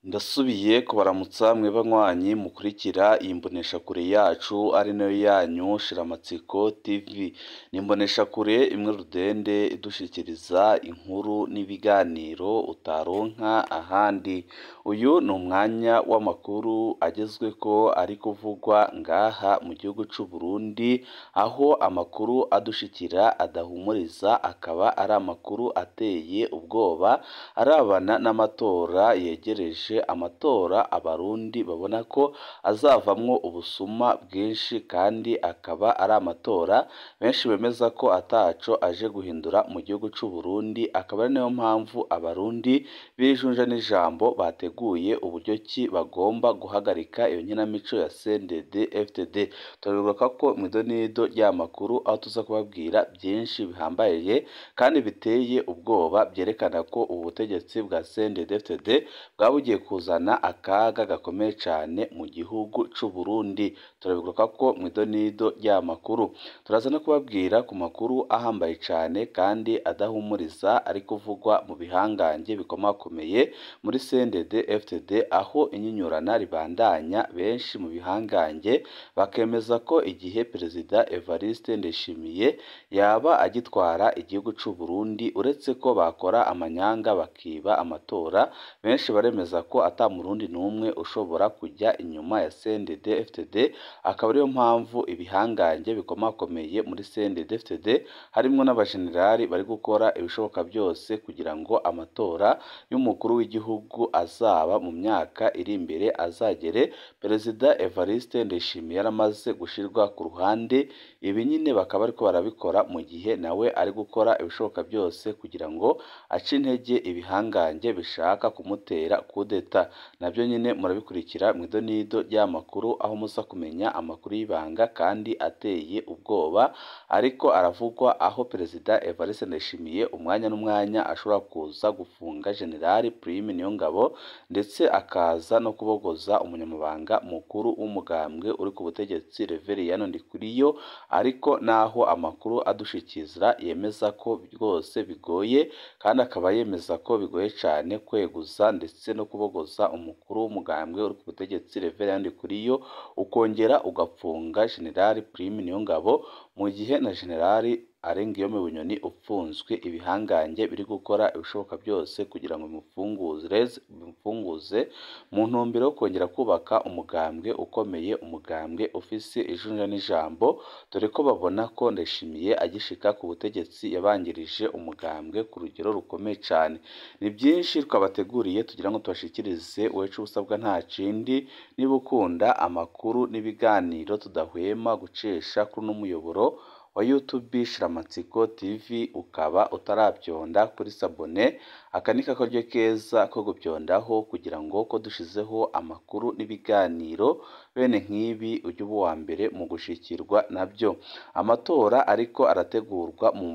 Ndasubiye kubaramutsa mwebwe anywanyi mukurikira iyi mboneshakure yacu ari nayo yanyu Shiramatsiko TV. Ni imboneshakure imwe rudende idushikiriza inkuru n'ibiganiro utaronka ahandi. Uyu ni umwanya w'amakuru agezweko ari kuvugwa ngaha mu gihugu c'u Burundi, aho amakuru adushikira adahumuriza, akaba ari amakuru ateye ubwoba arabana n'amatora yegereje, amatora abarundi babona ko azavamwo ubusuma bwinshi, kandi akaba ari amatora benshi bemeza ko ataco aje guhindura mu gihugu c'u Burundi. Akaba ari nayo mpamvu abarundi bijunja n'ijambo bateguye uburyo ki bagomba guhagarika iyo nkinamico ya CNDD FDD. Turabibuka ko mw'idonido ry'amakuru aho tuza kubabwira byinshi bihambaye kandi biteye ubwoba byerekana ko ubu butegetsi bwa CNDD FDD bwaba bugiye kuzana akaga gakomeye cyane mu gihugu c'u Burundi. Turabibuka ko mw'idonido ry'amakuru turaza no kubabwira ku makuru ahambaye cyane kandi adahumuriza ari kuvugwa mu bihangange bikomakomeye muri CNDD FDD, aho inyinyurana ribandanya. Benshi mu bihangange bakemeza ko igihe Perezida Evariste Ndayishimiye yaba agitwara igihugu c'u Burundi, uretse ko bakora amanyanga bakiba amatora, benshi baremeza ko ata murundi n'umwe ushobora kujya inyuma ya CNDD FDD. Akaba ariyo mpamvu ibihangange bikomakomeye muri CNDD FDD harimwo n'abajenerali bari gukora ibishoboka byose kugira ngo amatora y'umukuru w'igihugu azaba mu myaka iri imbere azagere Perezida Evariste Ndayishimiye yaramaze gushirwa ku ruhande. Ibi nyine bakaba ariko barabikora mu gihe nawe ari gukora ibishoboka byose kugira ngo ace intege ibihangange bishaka kumutera kudeta. Nabyo nyine murabikurikira mw'idonido ry'amakuru, aho muza kumenya amakuru y'ibanga kandi ateye ubwoba ariko aravugwa, aho Perezida Evariste Ndayishimiye umwanya n'umwanya ashobora kuza gufunga Generali Prime Niyongabo, ndetse akaza no kubogoza umunyamabanga mukuru w'umugambwe uri ku butegetsi Reveriyano Ndikuriyo. Ariko naho amakuru adushikizira yemeza ko rwose bigoye, kandi akaba yemeza ko bigoye cyane kweguza ndetse no kubogoza umukuru w'umugambwe uri ku butegetsi Reveriyano Ndikuriyo, ukongera ugapfunga Generali Prime Niyongabo, mu gihe na Generali Arengiyome Bunyoni upfunzwe. Ibihangange biri gukora ibishoboka byose kugira ngo bimufunguze mu ntumbero yo kongera kubaka umugambwe ukomeye, umugambwe ufise ijunja n'ijambo, dore ko babona ko Ndayishimiye agishika ku butegetsi yabangirije umugambwe ku rugero rukomeye cyane. Ni byinshi twabateguriye tugira ngo tubashikirize, wowe ico usabwa nta kindi, niba ukunda amakuru n'ibiganiro tudahwema gucesha kuri uno muyoboro wa YouTube Shiramatsiko TV, ukaba utarabyonda kuri sabone, aka ni kakaryo keza ko gubyondaho kugira ngo ko dushizeho amakuru n'ibiganiro bene nk'ibi ujye uba uwa mbere mu gushikirwa nabyo. Amatora ariko arategurwa mu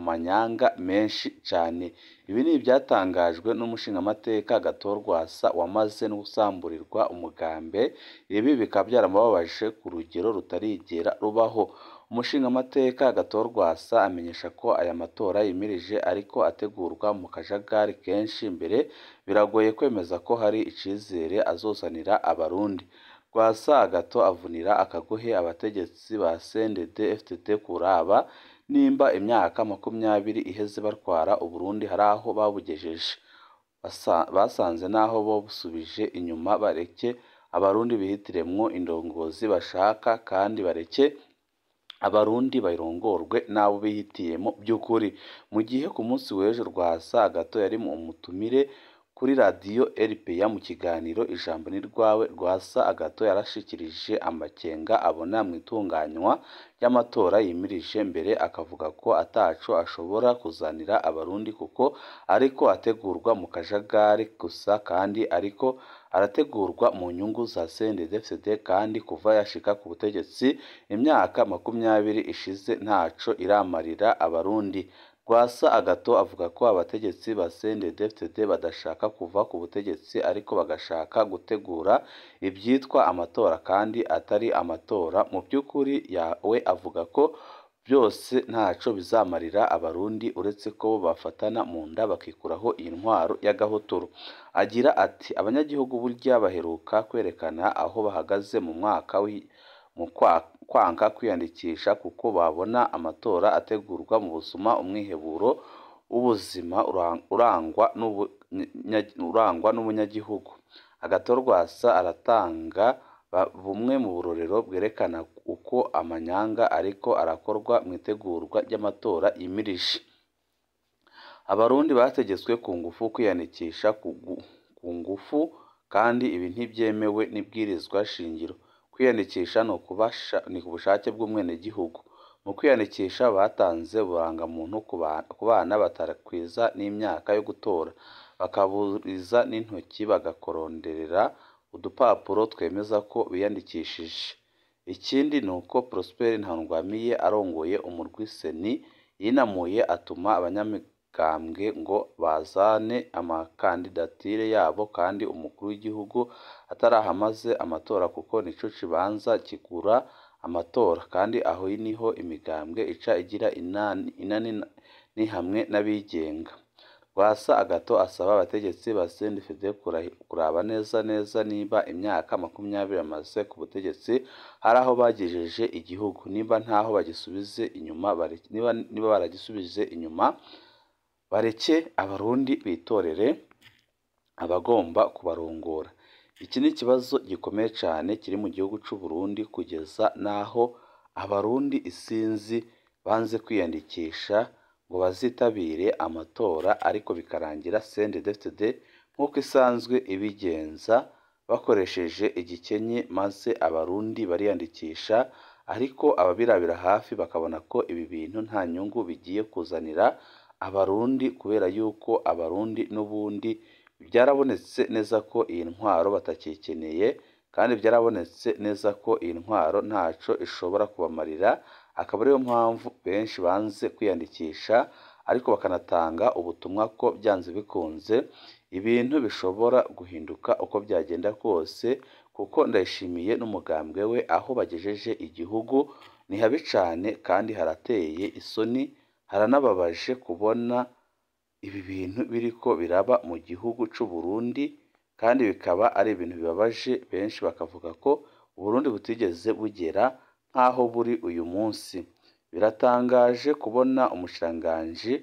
manyanga menshi cyane. Ibi ni ibyatangajwe n'umushingamateka Rwasa wamaze no gusamburirwa umugambe. Ibi bikaba byaramubabaje ku rugero rutarigera rubaho. Umushingamateka Rwasa amenyesha ko aya matora yimirije ariko ategurwa mu kajagari kenshi. Mbere biragoye kwemeza ko hari icizere azozanira abarundi. Rwasa avunira akagohe abategetsi ba CNDD FDD kuraba nimba imyaka 20 iheze batwara Uburundi hari aho babugejeje. Basanze naho bo busubije inyuma, bareke abarundi bihitiremwo indongozi bashaka, kandi bareke abarundi bayirongorwe n'abo bihitiyemo by'ukuri. Mu gihe ku munsi w'ejo Rwasa yari mu mutumire kuri radiyo RPA mu kiganiro Ijambo ni rwawe, Rwasa yarashikirije amakenga abona mu itunganywa ry'amatora yimirije. Mbere akavuga ko ataco ashobora kuzanira abarundi kuko ariko ategurwa mu kajagari gusa, kandi ariko arategurwa mu nyungu za CNDD FDD, kandi kuva yashika ku butegetsi imyaka 20 ishize ntaco iramarira abarundi. Rwasa avuga ko abategetsi ba CNDD FDD badashaka kuva ku butegetsi, ariko bagashaka gutegura ibyitwa amatora kandi atari amatora. Mu by'ukuri yawe avuga ko byose ntaco bizamarira abarundi uretse ko bafatana mu nda bakikuraho iyi ntwaro y'agahotoro. Agira ati abanyagihugu burya baheruka kwerekana aho bahagaze mu kwanka kwiyandikisha kuko babona amatora ategurwa mu busuma, umwiheburo w'ubuzima urangwa n'umunyagihugu. Agatorwasa aratanga bumwe mu burorero bwerekana uko amanyanga ariko arakorwa mu itegurwa ry'amatora yimirije. Abarundi bategetswe ku ngufu kwiyandikisha ku ngufu kandi ibi ntibyemewe n'ibwirizwa shingiro. Kwiyandikisha ni ku bushake bw'umwenegihugu. Mu kwiyandikisha batanze uburangamuntu ku bana batarakwiza n'imyaka yo gutora, bakaburiza n'intoki bagakoronderera udupapuro twemeza ko biyandikishije. Ikindi ni uko Prosper Ntahangwamiye arongoye umurwi seni yinamuye atuma abanyamigambwe ngo bazane amakandidatire yabo kandi umukuru w'igihugu atarahamaze amatora kuko nico kibanza kigura amatora, kandi aho niho imigambwe ica igira inani hamwe n'abigenga. Rwasa agato asaba abategetsi ba CNDD kuraba neza niba imyaka 20 amaze ku butegetsi hari aho bagejeje igihugu, niba ntaho bagisubize inyuma, niba baragisubije inyuma bareke abarundi bitorere abagomba kubarongora. Iki ni ikibazo gikomeye cyane kiri mu gihugu cy'u Burundi kugeza naho abarundi isinzi banze kwiyandikisha ngo bazitabire amatora, ariko bikarangira CNDD FDD nk'uko isanzwe ibigenza bakoresheje igikenye maze abarundi bariyandikisha, ariko ababirabira hafi bakabona ko ibi bintu nta nyungu bigiye kuzanira abarundi kubera yuko abarundi n'ubundi byarabonetse neza ko iyi ntwaro batakikeneye, kandi byarabonetse neza ko iyi ntwaro ntaco ishobora kubamarira. Akaba ariyo mpamvu benshi banze kwiyandikisha, ariko bakanatanga ubutumwa ko byanze bikunze ibintu bishobora guhinduka uko byagenda kose, kuko Ndayishimiye n'umugambwe we aho bagejeje igihugu ni habi cane kandi harateye isoni, haranababaje kubona ibi bintu biriko biraba mu gihugu cy'u Burundi, kandi bikaba ari ibintu bibabaje. Benshi bakavuga ko Burundi butigeze bugera nk'aho buri uyu munsi. Biratangaje kubona umushikiranganji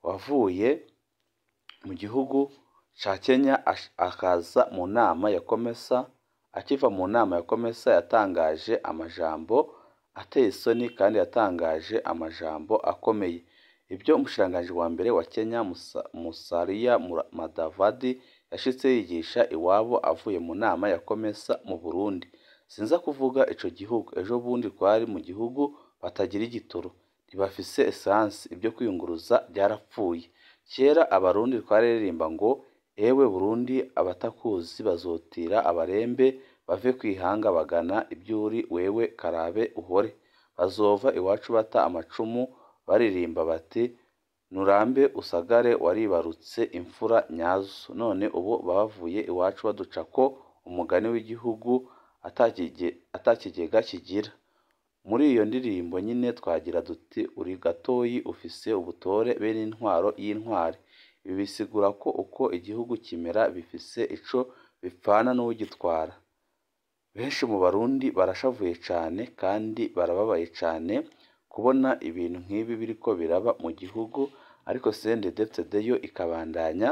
wavuye mu gihugu ca Kenya akaza mu nama ya Komesa. Akiva mu nama ya Komesa yatangaje amajambo ateye isoni kandi yatangaje amajambo akomeye. Ibyo umushikiranganji wa mbere wa Kenya Musalia Mudavadi yashitse yigisha iwabo avuye mu nama ya Komesa mu Burundi. Sinza kuvuga ico gihugu, ejo bundi twari mu gihugu batagira igitoro, ntibafise essence, ibyo kwiyunguruza byarapfuye. Kera abarundi twareririmba ngo ewe Burundi abatakuzi bazotira abarembe bave kwihanga bagana ibyuri wewe karabe uhore, bazova iwacu bata amacumu baririmba bati nurambe usagare waribarutse imfura nyazo. None ubu bavuye iwacu baducako umugani w'igihugu atakigega kigira. Muri iyo ndirimbo nyine twagira duti uri gatoyi ufise ubutore bene intwaro y'intwari. Ibi bisigura ko uko igihugu kimera bifise ico bipfana n'ugitwara. Benshi mu barundi barashavuye cane kandi barababaye cane kubona ibintu nk'ibi biriko biraba mu gihugu, ariko CNDD FDD yo ikabandanya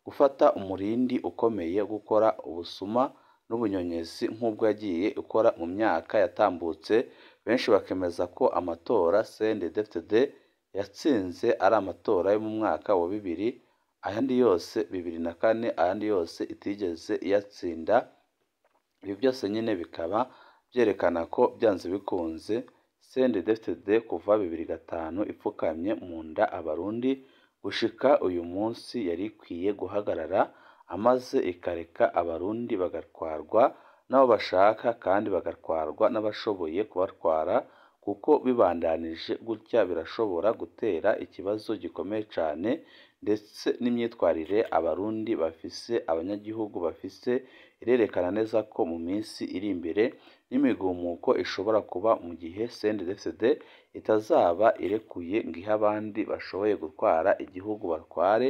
gufata umurindi ukomeye gukora ubusuma n'ubunyonyezi nk'ubwo yagiye ukora mu myaka yatambutse. Benshi bakemeza ko amatora CNDD FDD yatsinze ari amatora yo mu mwaka wa 2000, ayandi yose 2004, ayandi yose itigeze yatsinda. Ibi byose nyine bikaba byerekana ko byanze bikunze CNDD FDD kuva 2005 ipfukamye mu nda abarundi, gushika uyu munsi yari ikwiye guhagarara amaze ikareka abarundi bagatwarwa n'abo bashaka kandi bagatwarwa n'abashoboye kubatwara, kuko bibandanije gutya birashobora gutera ikibazo gikomeye cyane, ndetse n'imyitwarire abanyagihugu bafise irerekana neza ko mu minsi iri imbere n'imigumuko ishobora kuba mu gihe CNDD FDD itazaba irekuye ngo ihe abandi bashoboye gutwara igihugu batware.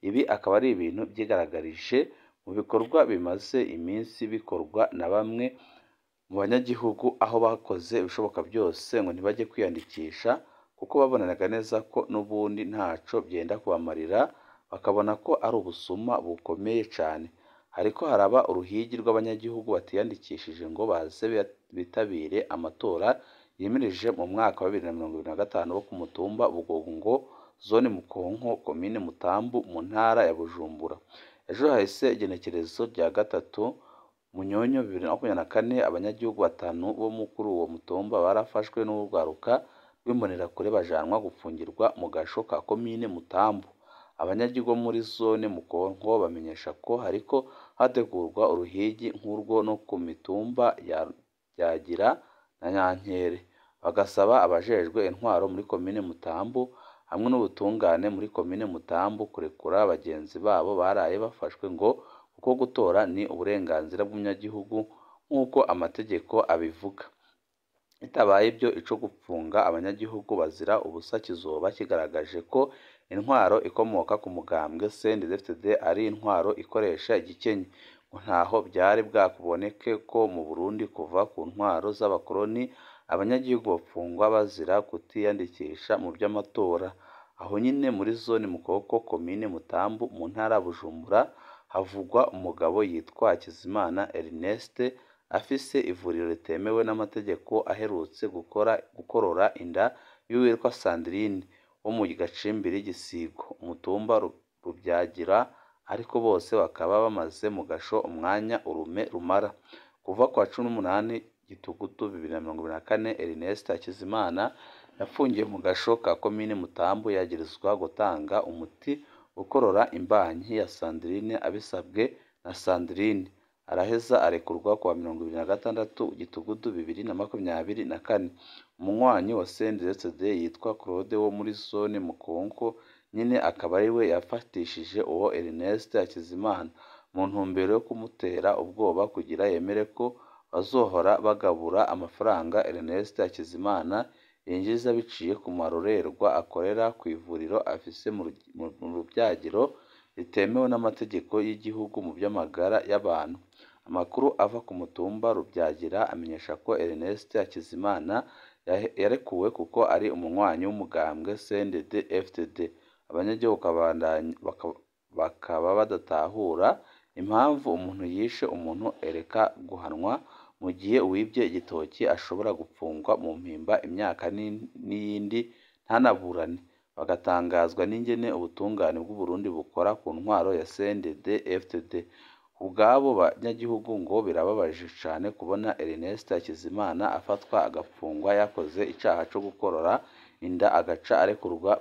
Ibi akaba ari ibintu byigaragarije mu bikorwa bimaze iminsi bikorwa na bamwe mu banyagihugu, aho bakoze ibishoboka byose ngo ntibajye kwiyandikisha kuko babonaga neza ko n'ubundi ntaco byenda kubamarira, bakabona ko ari ubusuma bukomeye cyane. Hariko haraba uruhigi rw'abanyagihugu batiyandikishije ngo baze bitabire amatora yimirije mu mwaka wa 2025 bo ku mutumba Bugongo, zone Mukonko, komine Mutambu, mu ntara ya Bujumbura. Ejo hahise igenekerezo rya 3 Munyonyo 2024, abanyagihugu 5 bo kuri uwo mutumba barafashwe n'urwaruka rw'imbonerakure bajanwa gufungirwa mu gasho ka komine Mutambu. Abanyagihugu muri zone Mukonko bamenyesha ko hariko hategurwa uruhigi nk'urwo no ku mitumba ya Byagira na Nyankere, bagasaba abajejwe intwaro muri komine Mutambu hamwe n'ubutungane muri komine Mutambu kurekura bagenzi babo baraye bafashwe ngo kuko gutora ni uburenganzira bw'umunyagihugu nk'uko amategeko abivuga. Itabaye ibyo ico gupfunga abanyagihugu bazira ubusa kizoba kigaragaje ko intwaro ikomoka ku mugambwe CNDD FDD ari intwaro ikoresha igikenye. Ntaho byari bwakuboneke ko mu Burundi kuva ku ntwaro z'abakoloni abanyagihugu bapfungwa bazira kutiyandikisha mu by'amatora. Aho nyine muri zone Mukoko, komine Mutambu, mu ntara Bujumbura, havugwa umugabo yitwa Hakizimana Ernest afise ivuriro ritemewe n'amategeko aherutse gukorora inda y'uwitwa Sandrine wo mu gacimbiri Gisigo, umutumba Rubyagira, ariko bose bakaba bamaze mu gasho umwanya urume rumara. Kuva kwa 18 Gitugutu 2024, Ernest Hakizimana yafungiye mu gasho ka komine Mutambu yagirizwa gutanga umuti ukorora imbanyi ya Sandrine abisabwe na Sandrine. Araheza arekurwa kwa 26 Gitugutu 2024. Umunywanyi wa CNDD FDD yitwa Claude wo muri zone Mukonko nyine akaba ari we yafatishije uwo Ernest Hakizimana mu ntumbero yo kumutera ubwoba kugira yemere ko bazohora bagabura amafaranga Ernest Hakizimana yinjiza biciye ku marorerwa akorera ku ivuriro afise mu rubyagiro ritemewe n'amategeko y'igihugu mu by'amagara y'abantu. Amakuru ava ku mutumba Rubyagira amenyesha ko Ernest Hakizimana yarekuwe kuko ari umunywanyi w'umugambwe CNDD FDD. Abanyagihugu bakaba badatahura impamvu umuntu yishe umuntu ereka guhanwa mu gihe uwibye igitoki ashobora gupfungwa mu mpimba imyaka n'iyindi ntanaburane. Bagatangazwa n'ingene ubutungane bw'u Burundi bukora ku ntwaro ya CNDD FDD. Ubwabo banyagihugu ngo birababaje cyane kubona Ernest Hakizimana afatwa agapfungwa yakoze icaha cyo gukorora inda agaca arekurwa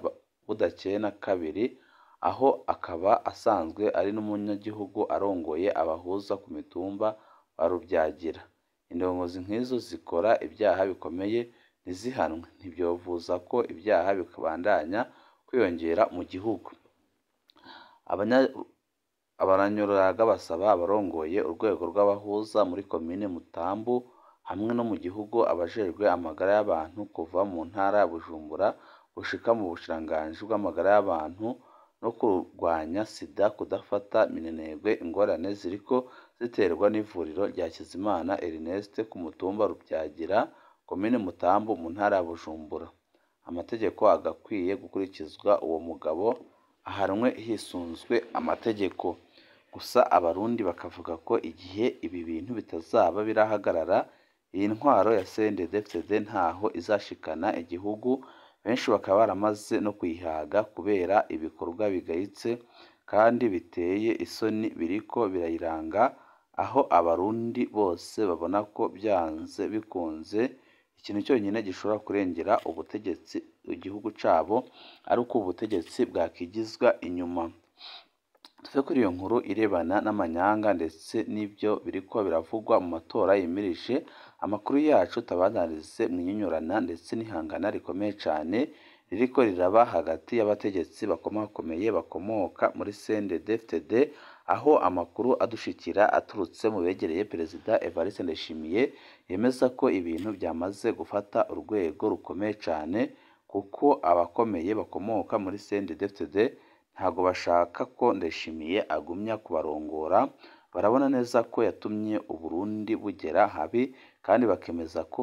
budakeye na kabiri, aho akaba asanzwe ari n'umunyagihugu arongoye abahuza ku mitumba wa Rubyagira. Indongozi nk'izo zikora ibyaha bikomeye ntizihanwe, ntibyovuza ko ibyaha bikabandanya kwiyongera mu gihugu. Abaranyoraga basaba abarongoye urwego rw'abahuza muri komine Mutambu hamwe no mu gihugu abajejwe amagara y'abantu kuva mu ntara ya Bujumbura gushika mu bushikiranganji bw'amagara y'abantu no kurwanya sida kudafata minenegwe ingorane ziriko ziterwa n'ivuriro rya Hakizimana Ernest ku mutumba Rubyagira, komine Mutambu, mu ntara ya Bujumbura. Amategeko agakwiye gukurikizwa, uwo mugabo ahanwe hisunzwe amategeko. Gusa abarundi bakavuga ko igihe ibi bintu bitazaba birahagarara iyi ntwaro ya CNDD FDD ntaho izashikana igihugu. Benshi bakaba baramaze no kuyihaga kubera ibikorwa bigayitse kandi biteye isoni biriko birayiranga, aho abarundi bose babona ko byanze bikunze ikintu cyonyine gishobora kurengera ubutegetsi igihugu cabo ari uko ubutegetsi bwakigizwa inyuma. Tuve kuri iyo nkuru irebana n'amanyanga ndetse n'ibyo biriko biravugwa mu matora yimirije, amakuru yacu tabanarize mwinyurana ndetse n'ihangana rikomeye cyane ririko riraba hagati y'abategetsi bakomakomeye bakomoka muri CNDD FDD, aho amakuru adushikira aturutse mu begereye Perezida Evariste Ndayishimiye yemeza ko ibintu byamaze gufata urwego rukomeye cyane kuko abakomeye bakomoka muri CNDD FDD ntago bashaka ko Ndayishimiye agumya kubarongora, barabona neza ko yatumye Uburundi bugera habi kandi bakemeza ko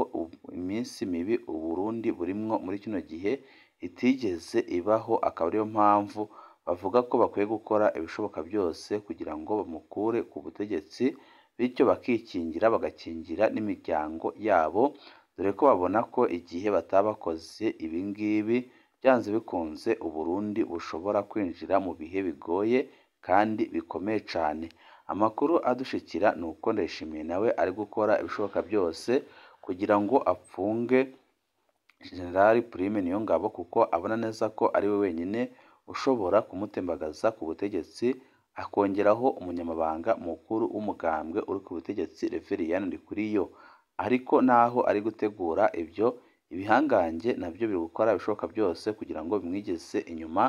iminsi mibi Uburundi burimwo muri kino gihe itigeze ibaho, akaba ariyo mpamvu bavuga ko bakwiye gukora ibishoboka byose kugira ngo bamukure ku butegetsi, bityo bakikingira bagakingira n'imiryango yabo, dore ko babona ko igihe batabakoze ibi ngibi byanze bikunze Uburundi bushobora kwinjira mu bihe bigoye kandi bikomeye cyane. Amakuru adushikira ni uko Ndayishimiye nawe ari gukora ibishoboka byose kugira ngo apfunge General Prime Niyongabo kuko abona neza ko ari we wenyine ushobora kumutembagaza ku butegetsi, akongeraho umunyamabanga mukuru w'umugambwe uri ku butegetsi Reverien Ndikuriyo. Ariko naho ari gutegura ibyo, ibihangange nabyo biri gukora ibishoboka byose kugira ngo bimwigeze inyuma,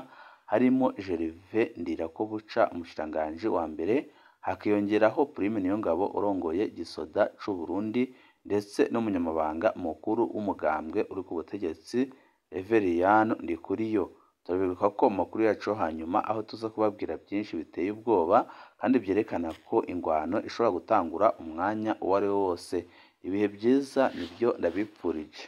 harimo Gervais Ndirakobuca umushikiranganji wa mbere, hakiyongeraho Prime Niyongabo urongoye gisoda c'u Burundi ndetse n'umunyamabanga mukuru w'umugambwe uri ku butegetsi Reverien Ndikuriyo. Turabibuka ko amakuru yacu hanyuma aho tuza kubabwira byinshi biteye ubwoba kandi byerekana ko ingwano ishobora gutangura umwanya uwo ari wo wose. Ibihe byiza nibyo ndabipfurije.